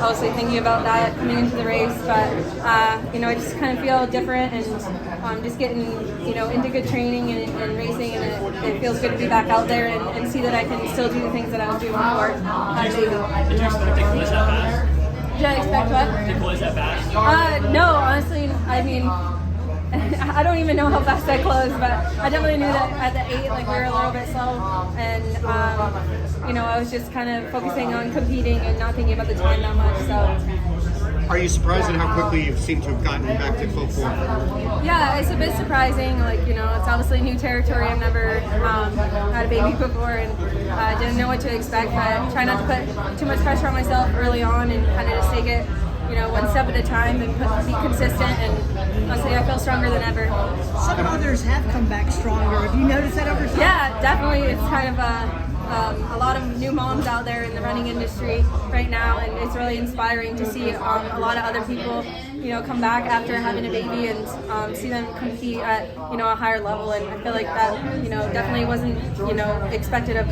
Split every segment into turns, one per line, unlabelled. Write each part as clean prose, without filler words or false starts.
closely thinking about that coming into the race, but I just kind of feel different, and just getting into good training and racing, and it feels good to be back out there and see that I can still do the things that I was doing before.
Did you expect to close that fast?
Did I expect what?
To close that fast?
No, honestly, I mean, I don't even know how fast I closed, but I definitely knew that at the 8, like, we were a little bit slow, and I was just kind of focusing on competing and not thinking about the time that much. So,
are you surprised at how quickly you seem to have gotten back to full form?
yeah, it's a bit surprising. Like, it's obviously new territory. I've never had a baby before, and didn't know what to expect. But try not to put too much pressure on myself early on, and kind of just take it, one step at a time, and be consistent. And honestly, I feel stronger than ever.
Some others have come back stronger. Have you noticed that over time?
Yeah, definitely. It's kind of a lot of new moms out there in the running industry right now, and it's really inspiring to see a lot of other people, come back after having a baby, and see them compete at a higher level. And I feel like that definitely wasn't expected of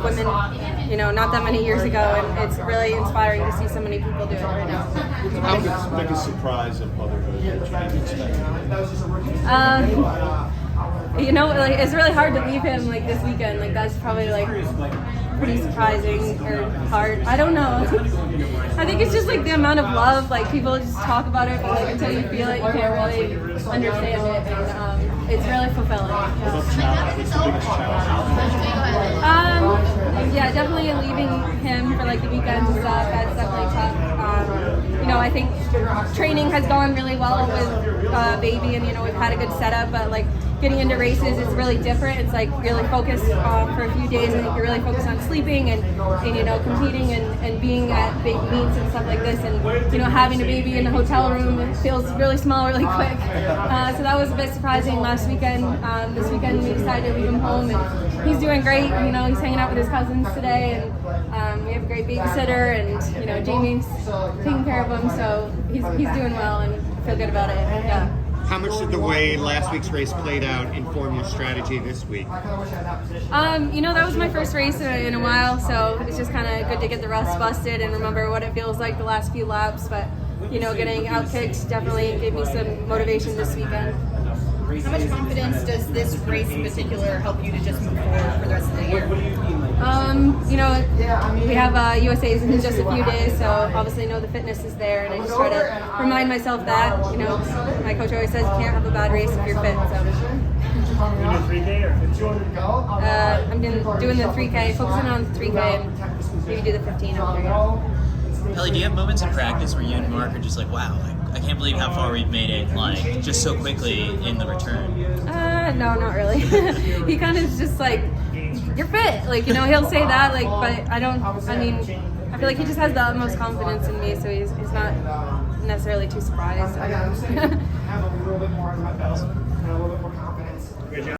women not that many years ago, and it's really inspiring to see so many people do it right now.
What's the biggest surprise of motherhood that you didn't expect?
It's really hard to leave him like this weekend. Like, that's probably like pretty surprising or hard. I don't know. I think it's just like the amount of love. Like, people just talk about it, but like until you feel it, you can't really understand it. And it's really fulfilling.
What's the biggest challenge?
Yeah, definitely leaving him for like the weekends and stuff. That's definitely tough. I think training has gone really well with baby, and we've had a good setup, but like getting into races is really different. It's like really focused for a few days, and you're really focused on sleeping and competing and being at big meets and stuff like this, and having a baby in the hotel room, it feels really small really quick. So that was a bit surprising last weekend. This weekend we decided to leave him home, and he's doing great. He's hanging out with his cousins today, and we have a great babysitter, and Jamie's taking care of him, so he's doing well, and feel good about it. Yeah.
How much did the way last week's race played out inform your strategy this week?
That was my first race in a while, so it's just kind of good to get the rust busted and remember what it feels like the last few laps. But getting outkicked definitely gave me some motivation this weekend.
How much confidence does this race in particular help you to just move forward for the rest of the year?
We have USA's in just a few days, so obviously the fitness is there, and I just try to remind myself that. My coach always says you can't have a bad race if you're fit. So. I'm doing the 3K, focusing on the 3K, and maybe do the 15 after.
Elle, do you have moments in practice where you and Mark are just like, wow, I can't believe how far we've made it, like, just so quickly in the return?
No, not really. He kind of is just like, you're fit. Like, he'll say that, like, but I feel like he just has the utmost confidence in me, so he's not necessarily too surprised.